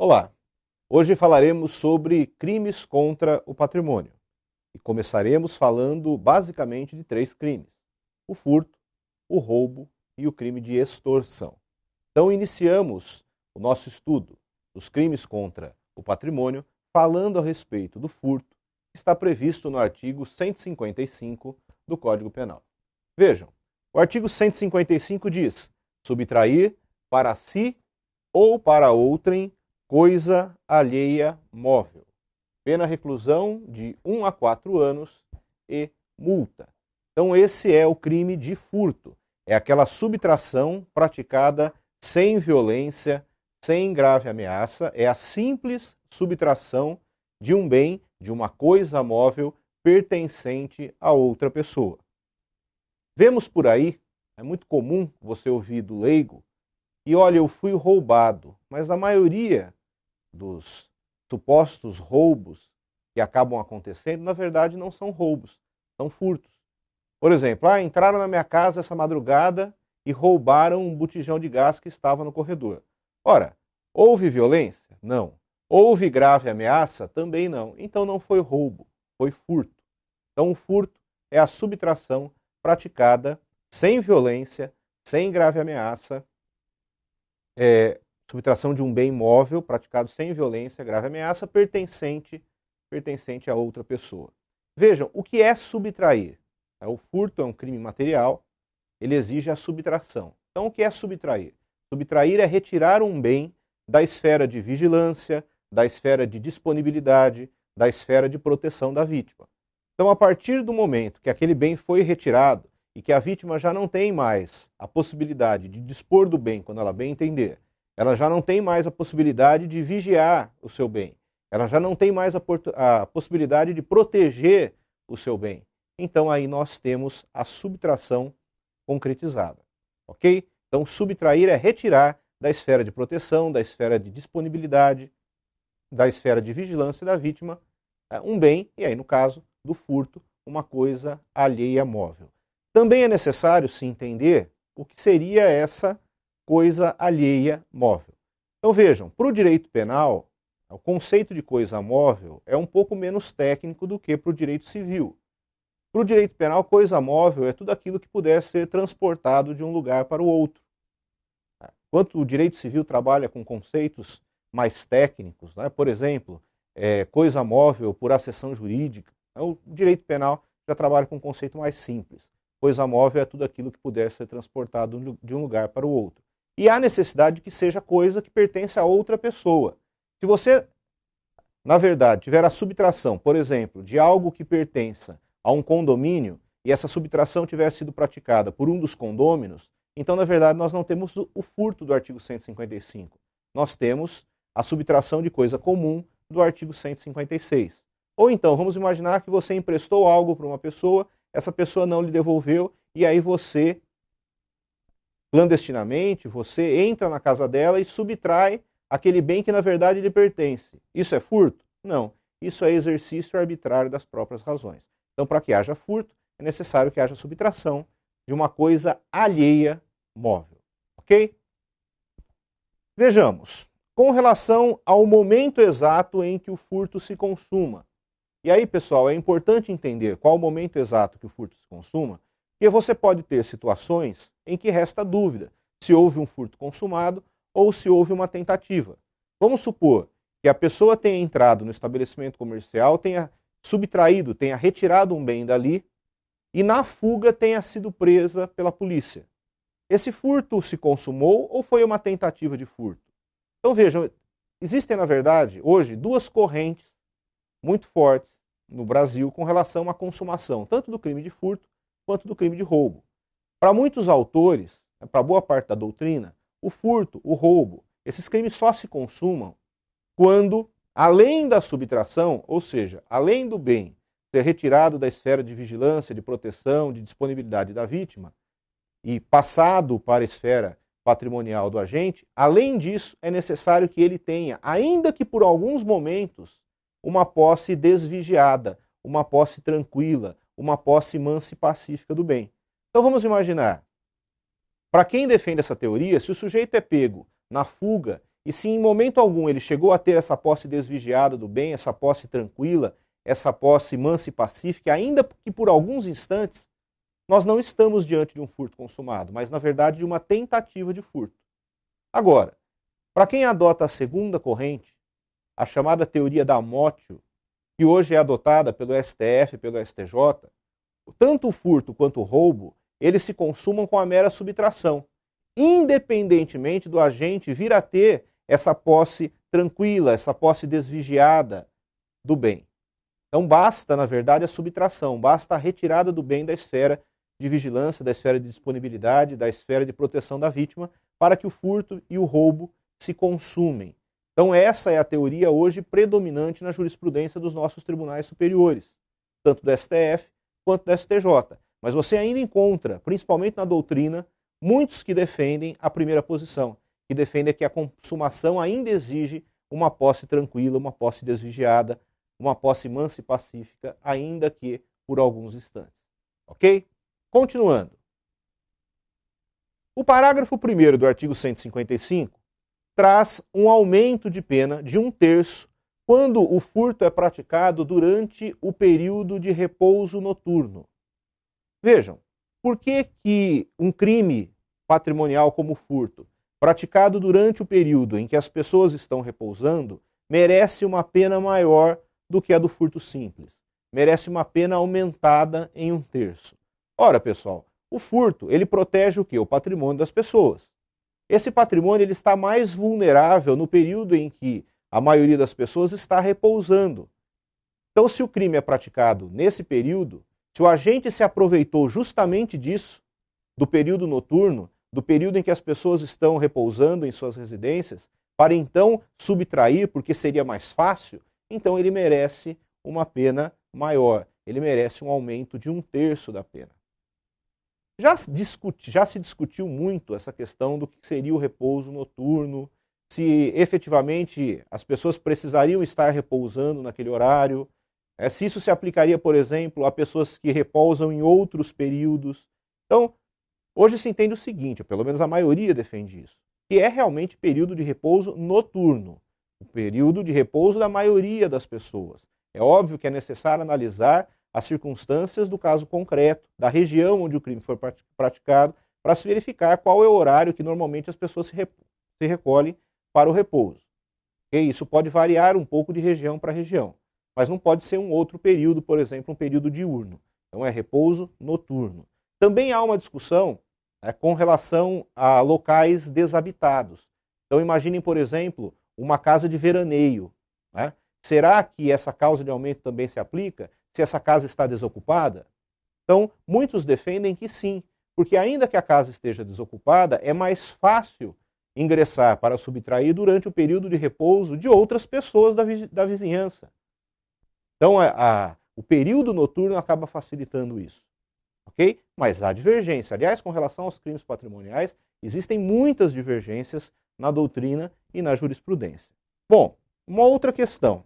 Olá, hoje falaremos sobre crimes contra o patrimônio e começaremos falando basicamente de três crimes: o furto, o roubo e o crime de extorsão. Então iniciamos o nosso estudo dos crimes contra o patrimônio falando a respeito do furto, que está previsto no artigo 155 do Código Penal. Vejam, o artigo 155 diz: subtrair para si ou para outrem coisa alheia móvel. Pena reclusão de 1 a 4 anos e multa. Então esse é o crime de furto. É aquela subtração praticada sem violência, sem grave ameaça. É a simples subtração de um bem, de uma coisa móvel pertencente a outra pessoa. Vemos por aí, é muito comum você ouvir do leigo, e olha, eu fui roubado, mas a maioria dos supostos roubos que acabam acontecendo, na verdade não são roubos, são furtos. Por exemplo, entraram na minha casa essa madrugada e roubaram um botijão de gás que estava no corredor. Ora, houve violência? Não. Houve grave ameaça? Também não. Então não foi roubo, foi furto. Então o furto é a subtração praticada sem violência, sem grave ameaça, subtração de um bem móvel praticado sem violência, grave ameaça, pertencente a outra pessoa. Vejam, o que é subtrair? O furto é um crime material, ele exige a subtração. Então o que é subtrair? Subtrair é retirar um bem da esfera de vigilância, da esfera de disponibilidade, da esfera de proteção da vítima. Então a partir do momento que aquele bem foi retirado e que a vítima já não tem mais a possibilidade de dispor do bem quando ela bem entender, ela já não tem mais a possibilidade de vigiar o seu bem, ela já não tem mais a possibilidade de proteger o seu bem. Então aí nós temos a subtração concretizada, ok? Então subtrair é retirar da esfera de proteção, da esfera de disponibilidade, da esfera de vigilância da vítima um bem, e aí no caso do furto, uma coisa alheia móvel. Também é necessário se entender o que seria essa coisa alheia móvel. Então vejam, para o direito penal, o conceito de coisa móvel é um pouco menos técnico do que para o direito civil. Para o direito penal, coisa móvel é tudo aquilo que puder ser transportado de um lugar para o outro. Enquanto o direito civil trabalha com conceitos mais técnicos, por exemplo, coisa móvel por acessão jurídica, o direito penal já trabalha com um conceito mais simples. Coisa móvel é tudo aquilo que puder ser transportado de um lugar para o outro. E há necessidade de que seja coisa que pertence a outra pessoa. Se você, na verdade, tiver a subtração, por exemplo, de algo que pertença a um condomínio e essa subtração tiver sido praticada por um dos condôminos, então, na verdade, nós não temos o furto do artigo 155. Nós temos a subtração de coisa comum do artigo 156. Ou então, vamos imaginar que você emprestou algo para uma pessoa, essa pessoa não lhe devolveu, e aí você, clandestinamente, você entra na casa dela e subtrai aquele bem que na verdade lhe pertence. Isso é furto? Não. Isso é exercício arbitrário das próprias razões. Então, para que haja furto, é necessário que haja subtração de uma coisa alheia móvel. Ok? Vejamos, com relação ao momento exato em que o furto se consuma. E aí, pessoal, é importante entender qual o momento exato que o furto se consuma, porque você pode ter situações em que resta dúvida se houve um furto consumado ou se houve uma tentativa. Vamos supor que a pessoa tenha entrado no estabelecimento comercial, tenha subtraído, tenha retirado um bem dali e na fuga tenha sido presa pela polícia. Esse furto se consumou ou foi uma tentativa de furto? Então vejam, existem na verdade hoje duas correntes muito fortes no Brasil com relação à consumação, tanto do crime de furto quanto do crime de roubo. Para muitos autores, para boa parte da doutrina, o furto, o roubo, esses crimes só se consumam quando, além da subtração, ou seja, além do bem ser retirado da esfera de vigilância, de proteção, de disponibilidade da vítima e passado para a esfera patrimonial do agente, além disso é necessário que ele tenha, ainda que por alguns momentos, uma posse desvigiada, uma posse tranquila, uma posse mansa e pacífica do bem. Então vamos imaginar, para quem defende essa teoria, se o sujeito é pego na fuga e se em momento algum ele chegou a ter essa posse desvigiada do bem, essa posse tranquila, essa posse mansa e pacífica, ainda que por alguns instantes, nós não estamos diante de um furto consumado, mas na verdade de uma tentativa de furto. Agora, para quem adota a segunda corrente, a chamada teoria da motio, que hoje é adotada pelo STF e pelo STJ, tanto o furto quanto o roubo, eles se consumam com a mera subtração, independentemente do agente vir a ter essa posse tranquila, essa posse desvigiada do bem. Então basta, na verdade, a subtração, basta a retirada do bem da esfera de vigilância, da esfera de disponibilidade, da esfera de proteção da vítima, para que o furto e o roubo se consumem. Então essa é a teoria hoje predominante na jurisprudência dos nossos tribunais superiores, tanto do STF quanto do STJ. Mas você ainda encontra, principalmente na doutrina, muitos que defendem a primeira posição, que defendem que a consumação ainda exige uma posse tranquila, uma posse desvigiada, uma posse mansa e pacífica, ainda que por alguns instantes. Ok? Continuando. O parágrafo 1º do artigo 155 traz um aumento de pena de 1/3 quando o furto é praticado durante o período de repouso noturno. Vejam, por que um crime patrimonial como o furto, praticado durante o período em que as pessoas estão repousando, merece uma pena maior do que a do furto simples? Merece uma pena aumentada em 1/3. Ora, pessoal, o furto, ele protege o quê? O patrimônio das pessoas. Esse patrimônio ele está mais vulnerável no período em que a maioria das pessoas está repousando. Então, se o crime é praticado nesse período, se o agente se aproveitou justamente disso, do período noturno, do período em que as pessoas estão repousando em suas residências, para então subtrair, porque seria mais fácil, então ele merece uma pena maior, ele merece um aumento de 1/3 da pena. Já se discutiu muito essa questão do que seria o repouso noturno, se efetivamente as pessoas precisariam estar repousando naquele horário, se isso se aplicaria, por exemplo, a pessoas que repousam em outros períodos. Então, hoje se entende o seguinte, ou pelo menos a maioria defende isso, que é realmente período de repouso noturno, o período de repouso da maioria das pessoas. É óbvio que é necessário analisar as circunstâncias do caso concreto, da região onde o crime foi praticado, para se verificar qual é o horário que normalmente as pessoas se recolhem para o repouso. E isso pode variar um pouco de região para região, mas não pode ser um outro período, por exemplo, um período diurno. Então é repouso noturno. Também há uma discussão com relação a locais desabitados. Então imaginem, por exemplo, uma casa de veraneio. Será que essa causa de aumento também se aplica se essa casa está desocupada? Então, muitos defendem que sim, porque ainda que a casa esteja desocupada, é mais fácil ingressar para subtrair durante o período de repouso de outras pessoas da vizinhança. Então, o período noturno acaba facilitando isso. Ok? Mas há divergência. Aliás, com relação aos crimes patrimoniais, existem muitas divergências na doutrina e na jurisprudência. Bom, uma outra questão.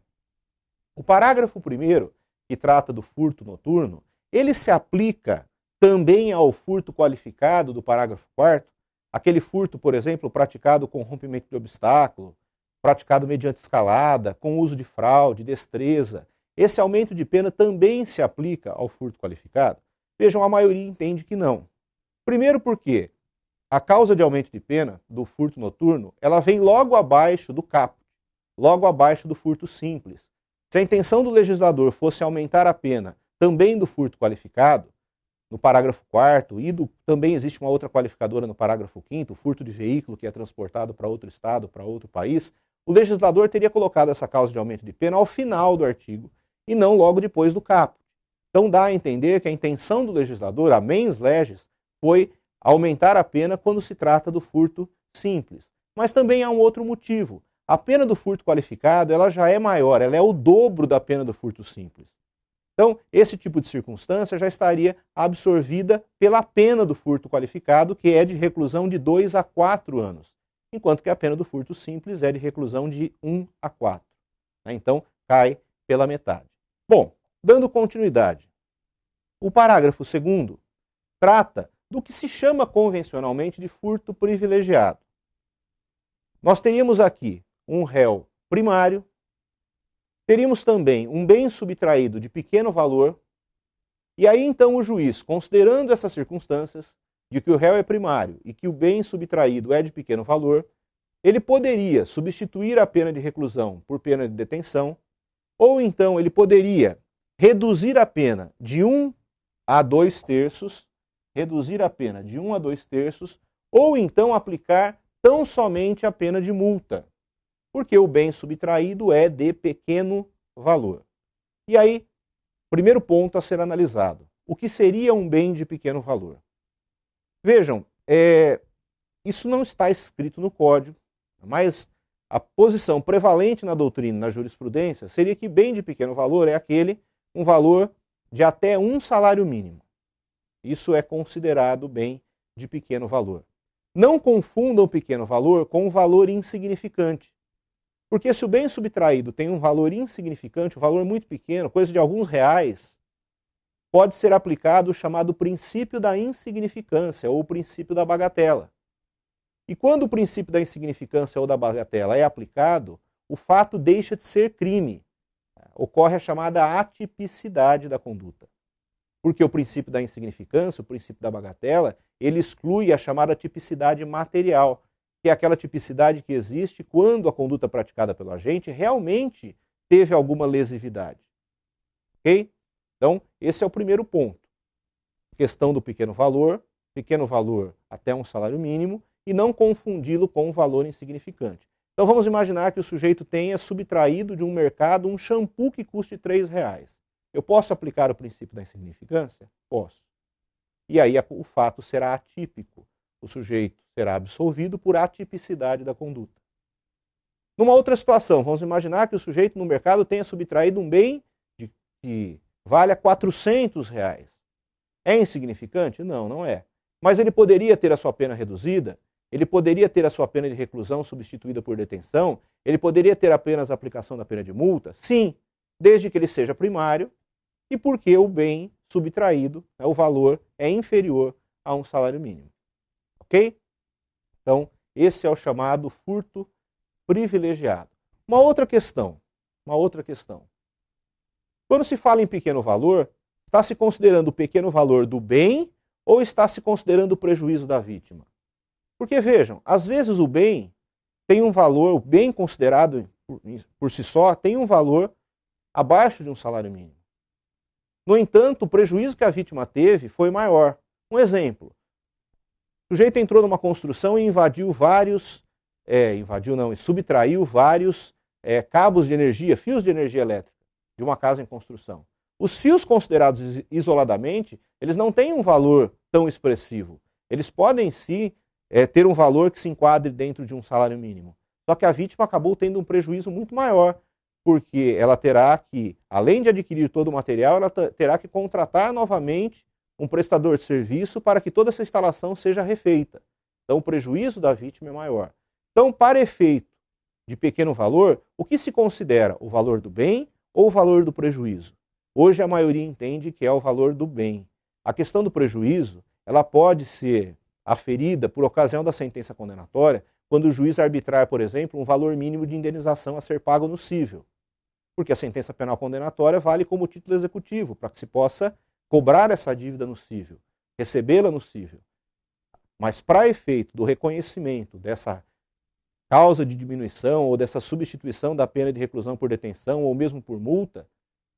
O parágrafo 1º, que trata do furto noturno, ele se aplica também ao furto qualificado do parágrafo 4º, aquele furto, por exemplo, praticado com rompimento de obstáculo, praticado mediante escalada, com uso de fraude, destreza. Esse aumento de pena também se aplica ao furto qualificado? Vejam, a maioria entende que não. Primeiro porque a causa de aumento de pena do furto noturno, ela vem logo abaixo do caput, logo abaixo do furto simples. Se a intenção do legislador fosse aumentar a pena também do furto qualificado, no parágrafo 4º, e também existe uma outra qualificadora no parágrafo 5º, o furto de veículo que é transportado para outro estado, para outro país, o legislador teria colocado essa causa de aumento de pena ao final do artigo e não logo depois do caput. Então dá a entender que a intenção do legislador, a mens legis, foi aumentar a pena quando se trata do furto simples. Mas também há um outro motivo. A pena do furto qualificado ela já é maior, ela é o dobro da pena do furto simples. Então, esse tipo de circunstância já estaria absorvida pela pena do furto qualificado, que é de reclusão de 2 a 4 anos, enquanto que a pena do furto simples é de reclusão de 1 a 4. Então, cai pela metade. Bom, dando continuidade, o parágrafo 2º trata do que se chama convencionalmente de furto privilegiado. Nós teríamos aqui um réu primário, teríamos também um bem subtraído de pequeno valor, e aí então o juiz, considerando essas circunstâncias, de que o réu é primário e que o bem subtraído é de pequeno valor, ele poderia substituir a pena de reclusão por pena de detenção, ou então ele poderia reduzir a pena de 1 a 2/3, reduzir a pena de 1 a 2/3, ou então aplicar tão somente a pena de multa, porque o bem subtraído é de pequeno valor. E aí, primeiro ponto a ser analisado, o que seria um bem de pequeno valor? Vejam, isso não está escrito no Código, mas a posição prevalente na doutrina, na jurisprudência, seria que bem de pequeno valor é um valor de até 1 salário mínimo. Isso é considerado bem de pequeno valor. Não confundam o pequeno valor com o valor insignificante. Porque se o bem subtraído tem um valor insignificante, um valor muito pequeno, coisa de alguns reais, pode ser aplicado o chamado princípio da insignificância ou o princípio da bagatela. E quando o princípio da insignificância ou da bagatela é aplicado, o fato deixa de ser crime. Ocorre a chamada atipicidade da conduta. Porque o princípio da insignificância, o princípio da bagatela, ele exclui a chamada tipicidade material, que é aquela tipicidade que existe quando a conduta praticada pelo agente realmente teve alguma lesividade. Ok? Então, esse é o primeiro ponto. Questão do pequeno valor até 1 salário mínimo, e não confundi-lo com um valor insignificante. Então vamos imaginar que o sujeito tenha subtraído de um mercado um shampoo que custe R$3. Eu posso aplicar o princípio da insignificância? Posso. E aí o fato será atípico. O sujeito será absolvido por atipicidade da conduta. Numa outra situação, vamos imaginar que o sujeito no mercado tenha subtraído um bem que vale R$400. É insignificante? Não, não é. Mas ele poderia ter a sua pena reduzida, ele poderia ter a sua pena de reclusão substituída por detenção, ele poderia ter apenas a aplicação da pena de multa? Sim, desde que ele seja primário e porque o bem subtraído, o valor, é inferior a 1 salário mínimo. Ok? Então, esse é o chamado furto privilegiado. Uma outra questão. Quando se fala em pequeno valor, está se considerando o pequeno valor do bem ou está se considerando o prejuízo da vítima? Porque vejam, às vezes o bem tem um valor, o bem considerado por si só, tem um valor abaixo de 1 salário mínimo. No entanto, o prejuízo que a vítima teve foi maior. Um exemplo, o sujeito entrou numa construção e subtraiu vários cabos de energia, fios de energia elétrica de uma casa em construção. Os fios considerados isoladamente, eles não têm um valor tão expressivo. Eles podem sim ter um valor que se enquadre dentro de 1 salário mínimo. Só que a vítima acabou tendo um prejuízo muito maior, porque ela terá que, além de adquirir todo o material, ela terá que contratar novamente um prestador de serviço para que toda essa instalação seja refeita. Então o prejuízo da vítima é maior. Então, para efeito de pequeno valor, o que se considera o valor do bem ou o valor do prejuízo? Hoje a maioria entende que é o valor do bem. A questão do prejuízo, ela pode ser aferida por ocasião da sentença condenatória, quando o juiz arbitrar, por exemplo, um valor mínimo de indenização a ser pago no cível. Porque a sentença penal condenatória vale como título executivo, para que se possa cobrar essa dívida no cível, recebê-la no cível. Mas para efeito do reconhecimento dessa causa de diminuição ou dessa substituição da pena de reclusão por detenção ou mesmo por multa,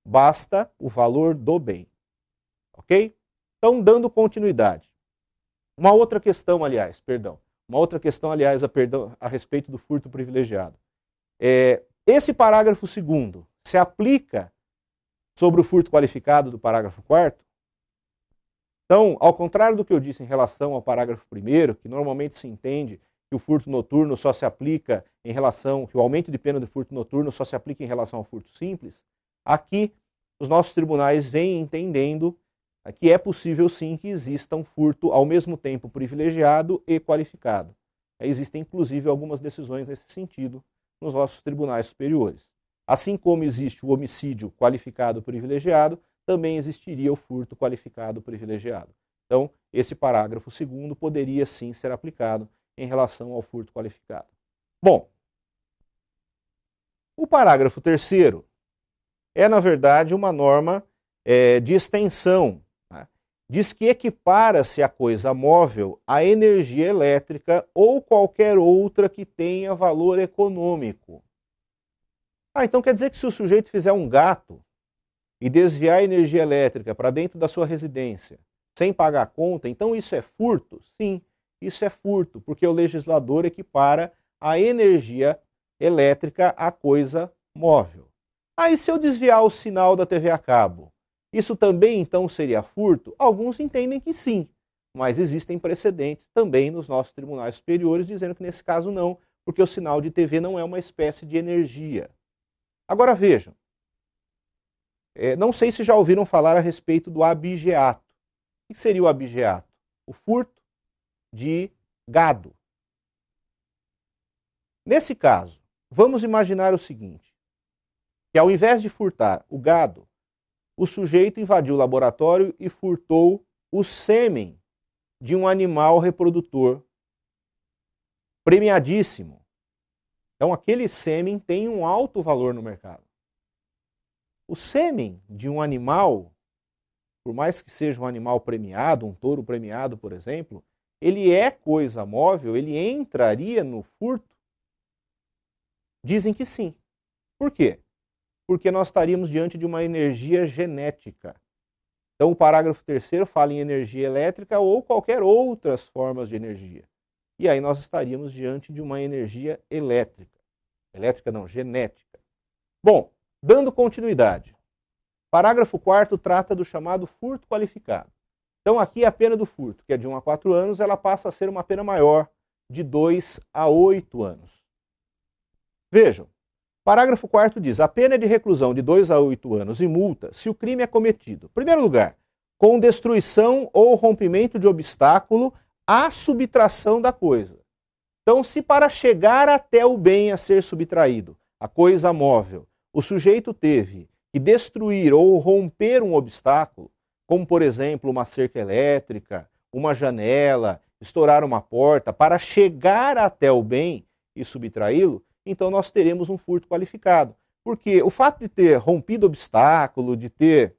basta o valor do bem. Ok? Então, dando continuidade. Uma outra questão, aliás, a respeito do furto privilegiado. Esse parágrafo 2º se aplica sobre o furto qualificado do parágrafo 4º? Então, ao contrário do que eu disse em relação ao parágrafo 1º, que normalmente se entende que o furto noturno só se aplica que o aumento de pena do furto noturno só se aplica em relação ao furto simples, aqui os nossos tribunais vêm entendendo que é possível sim que exista um furto ao mesmo tempo privilegiado e qualificado. Existem inclusive algumas decisões nesse sentido nos nossos tribunais superiores. Assim como existe o homicídio qualificado privilegiado, também existiria o furto qualificado privilegiado. Então, esse parágrafo 2º poderia sim ser aplicado em relação ao furto qualificado. Bom, o parágrafo 3º é, na verdade, uma norma de extensão. Tá? Diz que equipara-se a coisa móvel à energia elétrica ou qualquer outra que tenha valor econômico. Então quer dizer que se o sujeito fizer um gato e desviar a energia elétrica para dentro da sua residência sem pagar a conta, então isso é furto? Sim, isso é furto, porque o legislador equipara a energia elétrica à coisa móvel. Aí se eu desviar o sinal da TV a cabo, isso também então seria furto? Alguns entendem que sim, mas existem precedentes também nos nossos tribunais superiores dizendo que nesse caso não, porque o sinal de TV não é uma espécie de energia. Agora vejam, não sei se já ouviram falar a respeito do abigeato. O que seria o abigeato? O furto de gado. Nesse caso, vamos imaginar o seguinte, que ao invés de furtar o gado, o sujeito invadiu o laboratório e furtou o sêmen de um animal reprodutor premiadíssimo. Então aquele sêmen tem um alto valor no mercado. O sêmen de um animal, por mais que seja um animal premiado, um touro premiado, por exemplo, ele é coisa móvel, ele entraria no furto? Dizem que sim. Por quê? Porque nós estaríamos diante de uma energia genética. Então o parágrafo 3º fala em energia elétrica ou qualquer outras formas de energia. E aí nós estaríamos diante de uma energia elétrica. Elétrica não, genética. Bom, dando continuidade. Parágrafo 4º trata do chamado furto qualificado. Então aqui a pena do furto, que é de 1 a 4 anos, ela passa a ser uma pena maior, de 2 a 8 anos. Vejam, parágrafo 4º diz, a pena é de reclusão de 2 a 8 anos e multa se o crime é cometido, em primeiro lugar, com destruição ou rompimento de obstáculo à subtração da coisa. Então, se para chegar até o bem a ser subtraído, a coisa móvel, o sujeito teve que destruir ou romper um obstáculo, como por exemplo uma cerca elétrica, uma janela, estourar uma porta, para chegar até o bem e subtraí-lo, então nós teremos um furto qualificado. Porque o fato de ter rompido obstáculo, de ter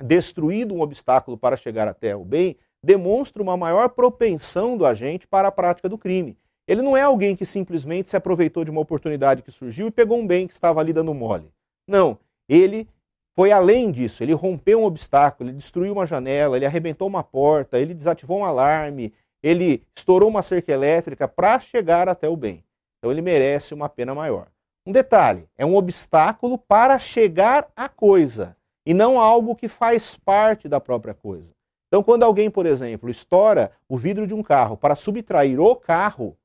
destruído um obstáculo para chegar até o bem, demonstra uma maior propensão do agente para a prática do crime. Ele não é alguém que simplesmente se aproveitou de uma oportunidade que surgiu e pegou um bem que estava ali dando mole. Não, ele foi além disso, ele rompeu um obstáculo, ele destruiu uma janela, ele arrebentou uma porta, ele desativou um alarme, ele estourou uma cerca elétrica para chegar até o bem. Então ele merece uma pena maior. Um detalhe, é um obstáculo para chegar à coisa, e não algo que faz parte da própria coisa. Então quando alguém, por exemplo, estoura o vidro de um carro para subtrair o carro,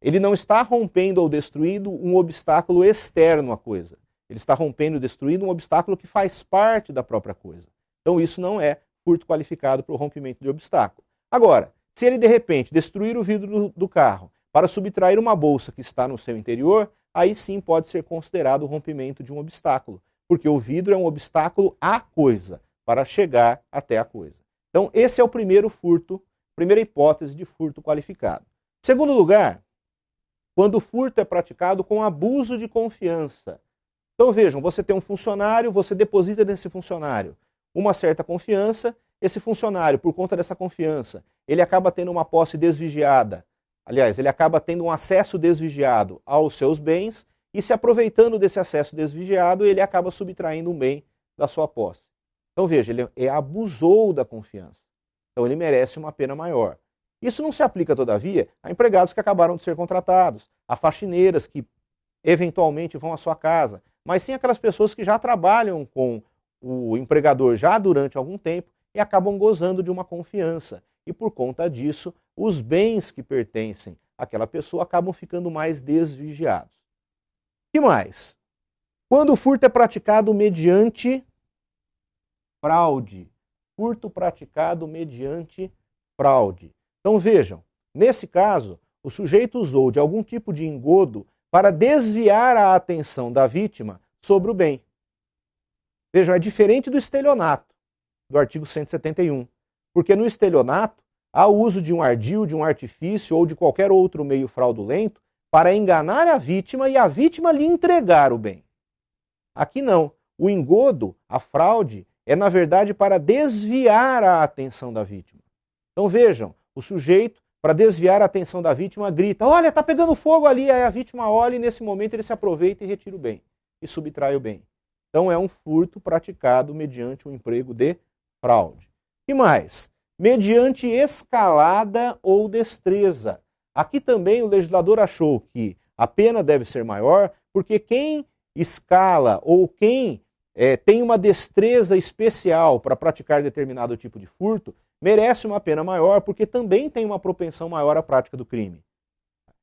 ele não está rompendo ou destruindo um obstáculo externo à coisa. Ele está rompendo e destruindo um obstáculo que faz parte da própria coisa. Então isso não é furto qualificado para o rompimento de obstáculo. Agora, se ele de repente destruir o vidro do carro para subtrair uma bolsa que está no seu interior, aí sim pode ser considerado o rompimento de um obstáculo, porque o vidro é um obstáculo à coisa, para chegar até a coisa. Então esse é o primeiro furto, primeira hipótese de furto qualificado. Segundo lugar, quando o furto é praticado com abuso de confiança. Então vejam, você tem um funcionário, você deposita nesse funcionário uma certa confiança, esse funcionário, por conta dessa confiança, ele acaba tendo uma posse desvigiada, aliás, ele acaba tendo um acesso desvigiado aos seus bens e se aproveitando desse acesso desvigiado, ele acaba subtraindo um bem da sua posse. Então veja, ele abusou da confiança, então ele merece uma pena maior. Isso não se aplica, todavia, a empregados que acabaram de ser contratados, a faxineiras que eventualmente vão à sua casa, mas sim aquelas pessoas que já trabalham com o empregador já durante algum tempo e acabam gozando de uma confiança. E por conta disso, os bens que pertencem àquela pessoa acabam ficando mais desvigiados. O que mais? Quando o furto é praticado mediante fraude. Furto praticado mediante fraude. Então vejam, nesse caso, o sujeito usou de algum tipo de engodo para desviar a atenção da vítima sobre o bem. Vejam, é diferente do estelionato, do artigo 171, porque no estelionato há o uso de um ardil, de um artifício ou de qualquer outro meio fraudulento para enganar a vítima e a vítima lhe entregar o bem. Aqui não. O engodo, a fraude, é na verdade para desviar a atenção da vítima. Então vejam, o sujeito, para desviar a atenção da vítima, grita: olha, está pegando fogo ali. Aí a vítima olha e nesse momento ele se aproveita e retira o bem, e subtrai o bem. Então é um furto praticado mediante o emprego de fraude. E mais? Mediante escalada ou destreza. Aqui também o legislador achou que a pena deve ser maior, porque quem escala ou quem tem uma destreza especial para praticar determinado tipo de furto, merece uma pena maior, porque também tem uma propensão maior à prática do crime.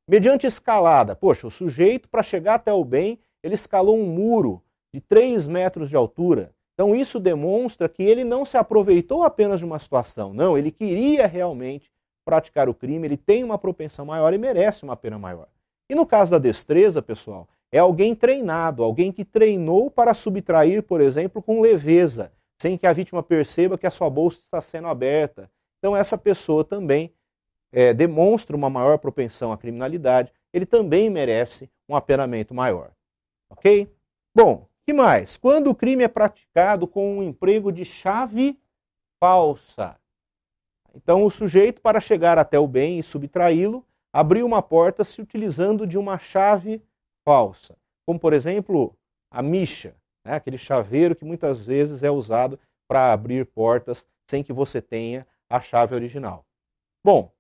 Mediante escalada, poxa, o sujeito, para chegar até o bem, ele escalou um muro de 3 metros de altura. Então isso demonstra que ele não se aproveitou apenas de uma situação, não, ele queria realmente praticar o crime, ele tem uma propensão maior e merece uma pena maior. E no caso da destreza, pessoal, é alguém treinado, alguém que treinou para subtrair, por exemplo, com leveza, sem que a vítima perceba que a sua bolsa está sendo aberta. Então essa pessoa também demonstra uma maior propensão à criminalidade, ele também merece um apenamento maior. Ok? Bom, que mais? Quando o crime é praticado com o emprego de chave falsa. Então o sujeito, para chegar até o bem e subtraí-lo, abriu uma porta se utilizando de uma chave falsa, como por exemplo a micha, né? Aquele chaveiro que muitas vezes é usado para abrir portas sem que você tenha a chave original. Bom,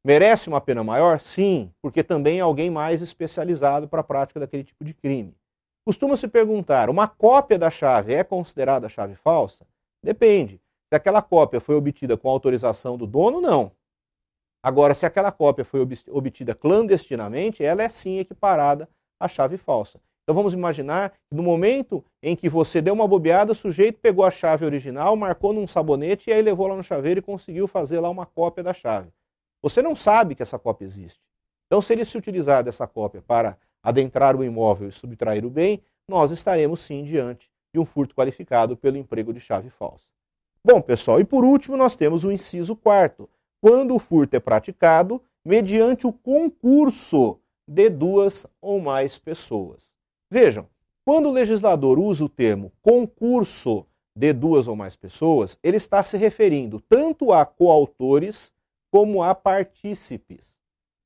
merece uma pena maior? Sim, porque também é alguém mais especializado para a prática daquele tipo de crime. Costuma-se perguntar, uma cópia da chave é considerada chave falsa? Depende. Se aquela cópia foi obtida com autorização do dono, não. Agora, se aquela cópia foi obtida clandestinamente, ela é sim equiparada à chave falsa. Então vamos imaginar que no momento em que você deu uma bobeada, o sujeito pegou a chave original, marcou num sabonete e aí levou lá no chaveiro e conseguiu fazer lá uma cópia da chave. Você não sabe que essa cópia existe. Então se ele se utilizar dessa cópia para adentrar o imóvel e subtrair o bem, nós estaremos sim diante de um furto qualificado pelo emprego de chave falsa. Bom, pessoal, e por último nós temos o inciso 4º, quando o furto é praticado mediante o concurso de 2 ou mais pessoas. Vejam, quando o legislador usa o termo concurso de 2 ou mais pessoas, ele está se referindo tanto a coautores como a partícipes.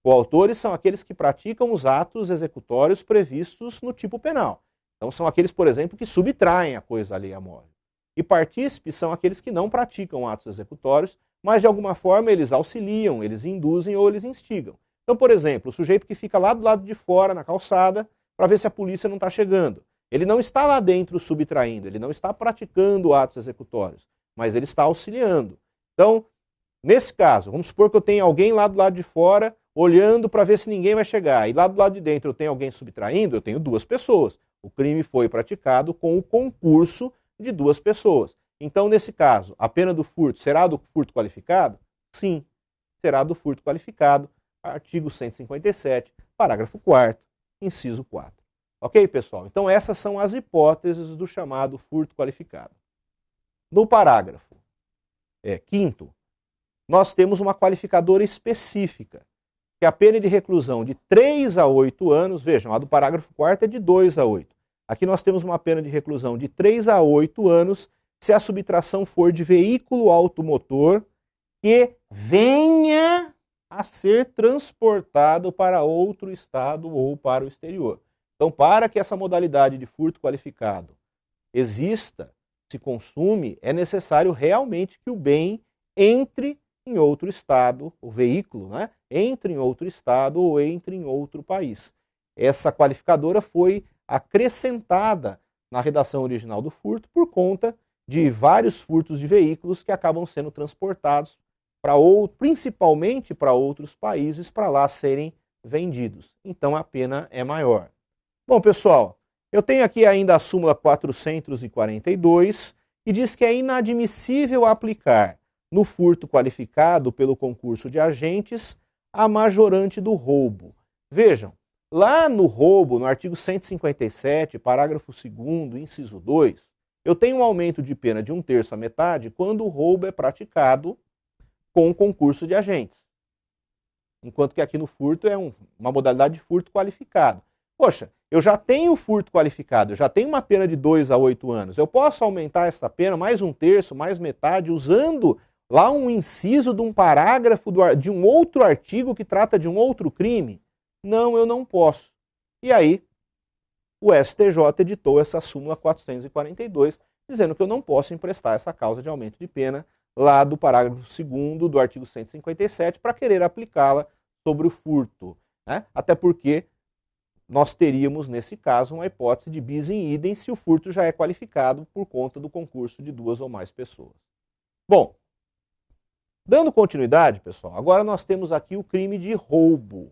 Coautores são aqueles que praticam os atos executórios previstos no tipo penal. Então são aqueles, por exemplo, que subtraem a coisa alheia móvel. E partícipes são aqueles que não praticam atos executórios, mas de alguma forma eles auxiliam, eles induzem ou eles instigam. Então, por exemplo, o sujeito que fica lá do lado de fora, na calçada, para ver se a polícia não está chegando. Ele não está lá dentro subtraindo, ele não está praticando atos executórios, mas ele está auxiliando. Então, nesse caso, vamos supor que eu tenho alguém lá do lado de fora olhando para ver se ninguém vai chegar, e lá do lado de dentro eu tenho alguém subtraindo, eu tenho 2 pessoas. O crime foi praticado com o concurso de 2 pessoas. Então, nesse caso, a pena do furto será do furto qualificado? Sim, será do furto qualificado, artigo 157, parágrafo 4º, inciso 4. Ok, pessoal? Então, essas são as hipóteses do chamado furto qualificado. No parágrafo 5º, nós temos uma qualificadora específica, que a pena de reclusão de 3 a 8 anos, vejam, a do parágrafo 4º é de 2 a 8. Aqui nós temos uma pena de reclusão de 3 a 8 anos se a subtração for de veículo automotor que venha a ser transportado para outro estado ou para o exterior. Então, para que essa modalidade de furto qualificado exista, se consume, é necessário realmente que o bem entre em outro estado, o veículo, né, entre em outro estado ou entre em outro país. Essa qualificadora foi acrescentada na redação original do furto por conta de vários furtos de veículos que acabam sendo transportados principalmente para outros países para lá serem vendidos. Então a pena é maior. Bom, pessoal, eu tenho aqui ainda a súmula 442, que diz que é inadmissível aplicar no furto qualificado pelo concurso de agentes a majorante do roubo. Vejam, lá no roubo, no artigo 157, parágrafo 2º, inciso 2, eu tenho um aumento de pena de 1/3 à metade quando o roubo é praticado com concurso de agentes. enquanto que aqui no furto é uma modalidade de furto qualificado. Poxa, eu já tenho furto qualificado, eu já tenho uma pena de 2 a 8 anos, eu posso aumentar essa pena mais um terço, mais metade, usando lá um inciso de um parágrafo de um outro artigo que trata de um outro crime? Não, eu não posso. E aí, o STJ editou essa súmula 442, dizendo que eu não posso emprestar essa causa de aumento de pena lá do parágrafo 2º do artigo 157 para querer aplicá-la sobre o furto, né? Até porque nós teríamos, nesse caso, uma hipótese de bis in idem se o furto já é qualificado por conta do concurso de 2 ou mais pessoas. Bom, dando continuidade, pessoal, agora nós temos aqui o crime de roubo.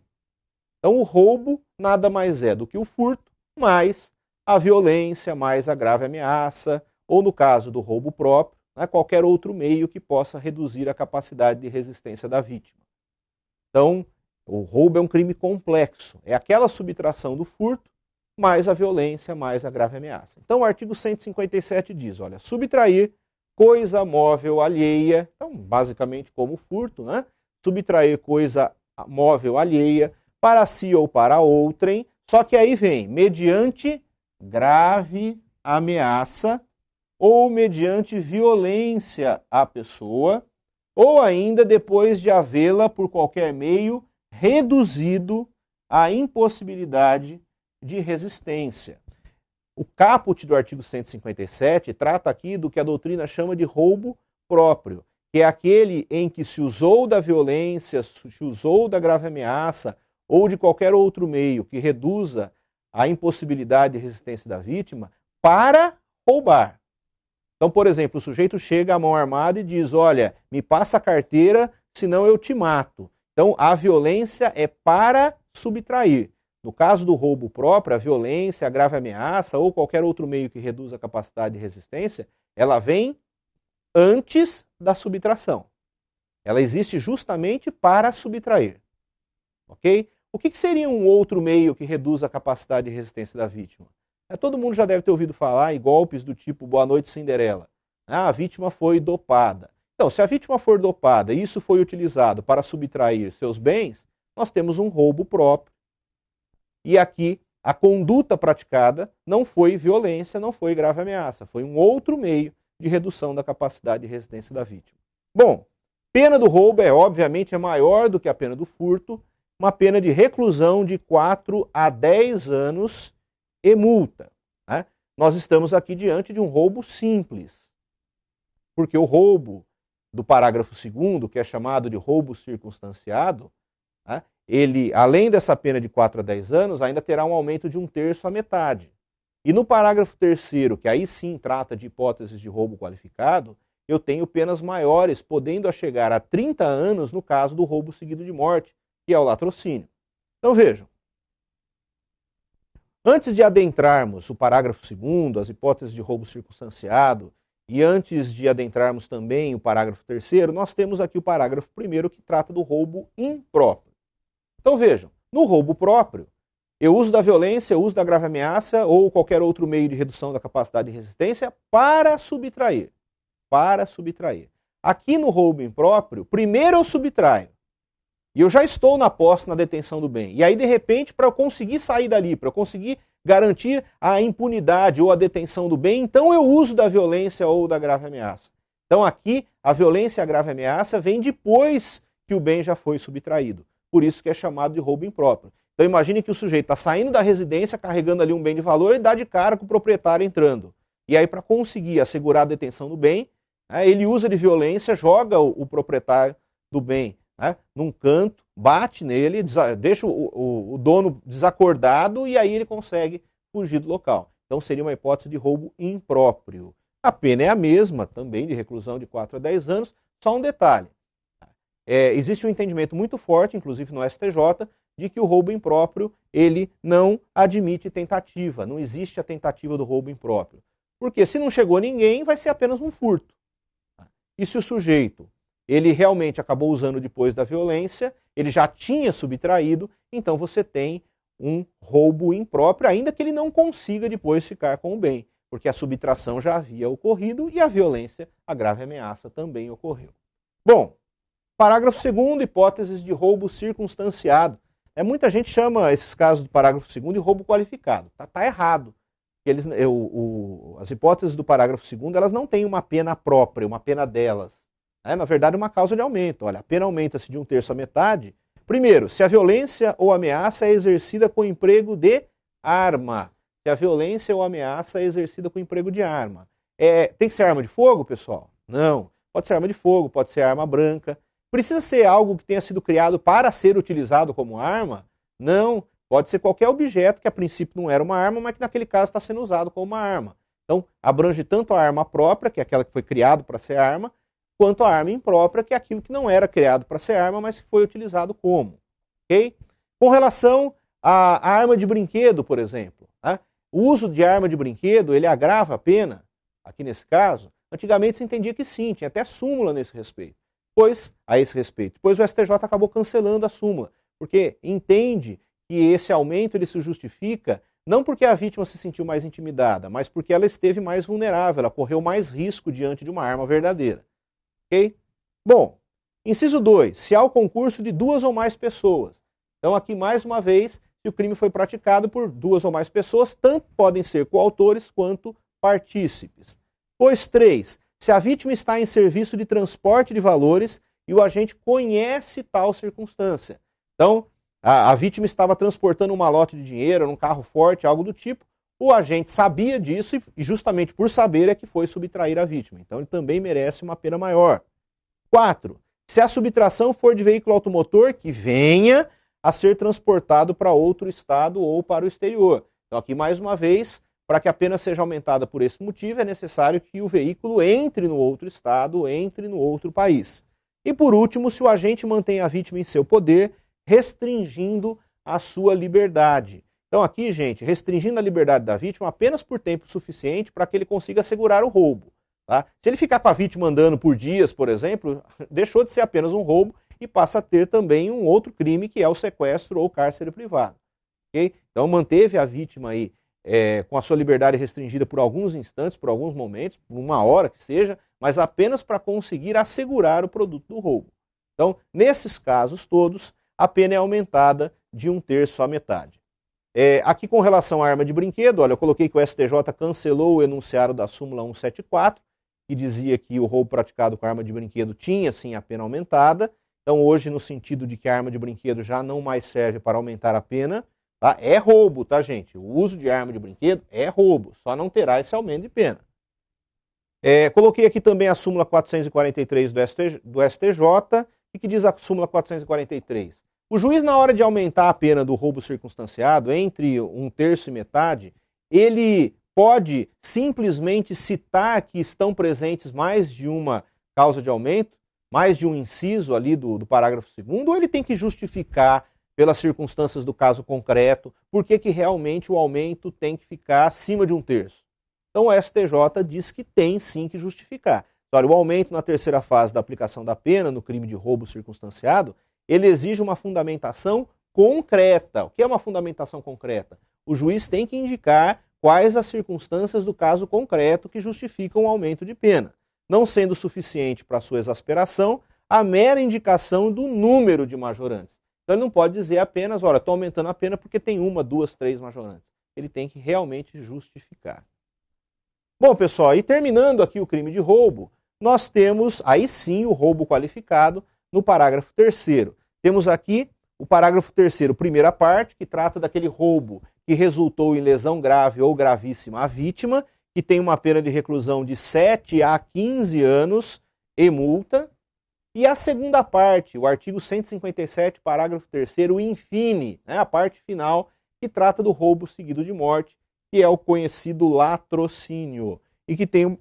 Então, o roubo nada mais é do que o furto, mais a violência, mais a grave ameaça, ou no caso do roubo próprio, né, qualquer outro meio que possa reduzir a capacidade de resistência da vítima. Então, o roubo é um crime complexo, é aquela subtração do furto, mais a violência, mais a grave ameaça. Então, o artigo 157 diz, olha, subtrair coisa móvel alheia, então, basicamente como furto, né? Subtrair coisa móvel alheia, para si ou para outrem, só que aí vem, mediante grave ameaça ou mediante violência à pessoa, ou ainda depois de havê-la por qualquer meio reduzido à impossibilidade de resistência. O caput do artigo 157 trata aqui do que a doutrina chama de roubo próprio, que é aquele em que se usou da violência, se usou da grave ameaça, ou de qualquer outro meio que reduza a impossibilidade de resistência da vítima para roubar. Então, por exemplo, o sujeito chega à mão armada e diz, olha, me passa a carteira, senão eu te mato. Então, a violência é para subtrair. No caso do roubo próprio, a violência, a grave ameaça ou qualquer outro meio que reduza a capacidade de resistência, ela vem antes da subtração. Ela existe justamente para subtrair. Ok? O que seria um outro meio que reduz a capacidade de resistência da vítima? Todo mundo já deve ter ouvido falar em golpes do tipo Boa Noite Cinderela. A vítima foi dopada. Então, se a vítima for dopada e isso foi utilizado para subtrair seus bens, nós temos um roubo próprio. E aqui a conduta praticada não foi violência, não foi grave ameaça, foi um outro meio de redução da capacidade de resistência da vítima. Bom, pena do roubo obviamente é maior do que a pena do furto, uma pena de reclusão de 4 a 10 anos e multa. Né? Nós estamos aqui diante de um roubo simples, porque o roubo do parágrafo 2º, que é chamado de roubo circunstanciado, né, ele, além dessa pena de 4 a 10 anos, ainda terá um aumento de 1/3 à metade. E no parágrafo 3º, que aí sim trata de hipóteses de roubo qualificado, eu tenho penas maiores, podendo chegar a 30 anos no caso do roubo seguido de morte, que é o latrocínio. Então vejam, antes de adentrarmos o parágrafo 2º, as hipóteses de roubo circunstanciado, e antes de adentrarmos também o parágrafo 3º, nós temos aqui o parágrafo 1º que trata do roubo impróprio. Então vejam, no roubo próprio, eu uso da violência, eu uso da grave ameaça ou qualquer outro meio de redução da capacidade de resistência para subtrair. Para subtrair. Aqui no roubo impróprio, primeiro eu subtraio. E eu já estou na posse, na detenção do bem. E aí, de repente, para eu conseguir sair dali, para eu conseguir garantir a impunidade ou a detenção do bem, então eu uso da violência ou da grave ameaça. Então aqui, a violência e a grave ameaça vem depois que o bem já foi subtraído. Por isso que é chamado de roubo impróprio. Então imagine que o sujeito está saindo da residência, carregando ali um bem de valor e dá de cara com o proprietário entrando. E aí, para conseguir assegurar a detenção do bem, ele usa de violência, joga o proprietário do bem num canto, bate nele, deixa o dono desacordado e aí ele consegue fugir do local. Então seria uma hipótese de roubo impróprio. A pena é a mesma, também de reclusão de 4 a 10 anos, só um detalhe. Existe um entendimento muito forte, inclusive no STJ, de que o roubo impróprio ele não admite tentativa, não existe a tentativa do roubo impróprio. Porque se não chegou ninguém, vai ser apenas um furto. E se o sujeito ele realmente acabou usando depois da violência, ele já tinha subtraído, então você tem um roubo impróprio, ainda que ele não consiga depois ficar com o bem, porque a subtração já havia ocorrido e a violência, a grave ameaça também ocorreu. Bom, Parágrafo 2º, hipóteses de roubo circunstanciado. Muita gente chama esses casos do parágrafo 2º de roubo qualificado. Tá errado. As hipóteses do parágrafo 2º, elas não têm uma pena própria, uma pena delas. Na verdade, uma causa de aumento. Olha, a pena aumenta-se de 1/3 à metade. Primeiro, se a violência ou ameaça é exercida com emprego de arma. Se a violência ou ameaça é exercida com emprego de arma. Tem que ser arma de fogo, pessoal? Não. Pode ser arma de fogo, pode ser arma branca. Precisa ser algo que tenha sido criado para ser utilizado como arma? Não. Pode ser qualquer objeto que a princípio não era uma arma, mas que naquele caso está sendo usado como uma arma. Então, abrange tanto a arma própria, que é aquela que foi criada para ser arma, quanto a arma imprópria, que é aquilo que não era criado para ser arma, mas que foi utilizado como. Okay? Com relação à arma de brinquedo, por exemplo, o uso de arma de brinquedo, ele agrava a pena, aqui nesse caso. Antigamente se entendia que sim, tinha até súmula nesse respeito. Pois o STJ acabou cancelando a súmula, porque entende que esse aumento ele se justifica não porque a vítima se sentiu mais intimidada, mas porque ela esteve mais vulnerável, ela correu mais risco diante de uma arma verdadeira. Ok? Bom, inciso 2, se há o concurso de 2 ou mais pessoas. Então aqui mais uma vez, se o crime foi praticado por 2 ou mais pessoas, tanto podem ser coautores quanto partícipes. Pois 3, se a vítima está em serviço de transporte de valores e o agente conhece tal circunstância. Então, a vítima estava transportando um malote de dinheiro, num carro forte, algo do tipo, o agente sabia disso e justamente por saber é que foi subtrair a vítima. Então ele também merece uma pena maior. 4, se a subtração for de veículo automotor que venha a ser transportado para outro estado ou para o exterior. Então aqui mais uma vez, para que a pena seja aumentada por esse motivo, é necessário que o veículo entre no outro estado, entre no outro país. E por último, se o agente mantém a vítima em seu poder, restringindo a sua liberdade. Então aqui, gente, restringindo a liberdade da vítima apenas por tempo suficiente para que ele consiga assegurar o roubo. Tá? Se ele ficar com a vítima andando por dias, por exemplo, deixou de ser apenas um roubo e passa a ter também um outro crime, que é o sequestro ou cárcere privado. Okay? Então manteve a vítima aí com a sua liberdade restringida por alguns instantes, por alguns momentos, por 1 hora que seja, mas apenas para conseguir assegurar o produto do roubo. Então, nesses casos todos, a pena é aumentada de 1/3 à metade. Aqui com relação à arma de brinquedo, olha, eu coloquei que o STJ cancelou o enunciado da súmula 174, que dizia que o roubo praticado com arma de brinquedo tinha sim a pena aumentada. Então hoje, no sentido de que a arma de brinquedo já não mais serve para aumentar a pena, tá? É roubo, tá, gente? O uso de arma de brinquedo é roubo, só não terá esse aumento de pena. Coloquei aqui também a súmula 443 do STJ, e que diz a súmula 443. O juiz, na hora de aumentar a pena do roubo circunstanciado entre 1/3 e metade, ele pode simplesmente citar que estão presentes mais de uma causa de aumento, mais de um inciso ali do parágrafo 2º, ou ele tem que justificar pelas circunstâncias do caso concreto, por que realmente o aumento tem que ficar acima de 1/3. Então o STJ diz que tem sim que justificar. Olha, o aumento na terceira fase da aplicação da pena no crime de roubo circunstanciado, ele exige uma fundamentação concreta. O que é uma fundamentação concreta? O juiz tem que indicar quais as circunstâncias do caso concreto que justificam o aumento de pena. Não sendo suficiente para sua exasperação, a mera indicação do número de majorantes. Então ele não pode dizer apenas, olha, estou aumentando a pena porque tem 1, 2, 3 majorantes. Ele tem que realmente justificar. Bom, pessoal, e terminando aqui o crime de roubo, nós temos aí sim o roubo qualificado no parágrafo 3º. Temos aqui o parágrafo 3º, primeira parte, que trata daquele roubo que resultou em lesão grave ou gravíssima à vítima, que tem uma pena de reclusão de 7 a 15 anos e multa. E a segunda parte, o artigo 157, parágrafo 3º, infine, a parte final, que trata do roubo seguido de morte, que é o conhecido latrocínio, e que tem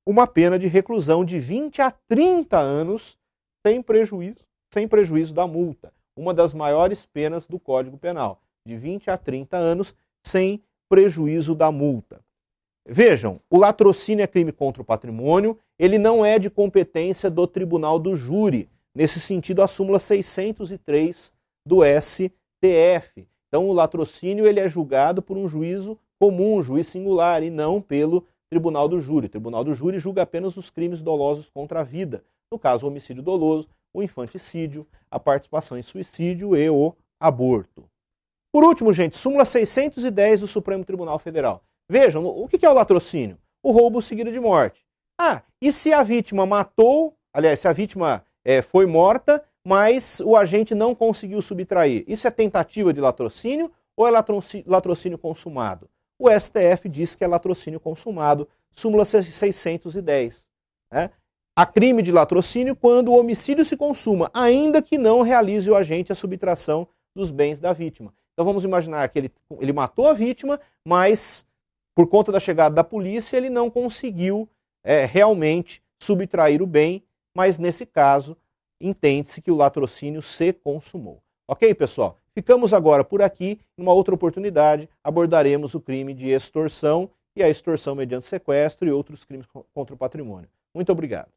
uma pena de reclusão de 20 a 30 anos sem prejuízo da multa. Uma das maiores penas do Código Penal, de 20 a 30 anos sem prejuízo da multa. Vejam, o latrocínio é crime contra o patrimônio, ele não é de competência do Tribunal do Júri, nesse sentido a súmula 603 do STF. Então o latrocínio ele é julgado por um juízo comum, um juiz singular, e não pelo Tribunal do Júri. O Tribunal do Júri julga apenas os crimes dolosos contra a vida. No caso, o homicídio doloso, o infanticídio, a participação em suicídio e o aborto. Por último, gente, súmula 610 do Supremo Tribunal Federal. Vejam, o que é o latrocínio? O roubo seguido de morte. E se a vítima matou, aliás, se a vítima foi morta, mas o agente não conseguiu subtrair? Isso é tentativa de latrocínio ou é latrocínio consumado? O STF diz que é latrocínio consumado, súmula 610. Né? Há crime de latrocínio quando o homicídio se consuma, ainda que não realize o agente a subtração dos bens da vítima. Então vamos imaginar que ele matou a vítima, mas por conta da chegada da polícia ele não conseguiu realmente subtrair o bem, mas nesse caso entende-se que o latrocínio se consumou. Ok, pessoal? Ficamos agora por aqui. Em uma outra oportunidade abordaremos o crime de extorsão e a extorsão mediante sequestro e outros crimes contra o patrimônio. Muito obrigado.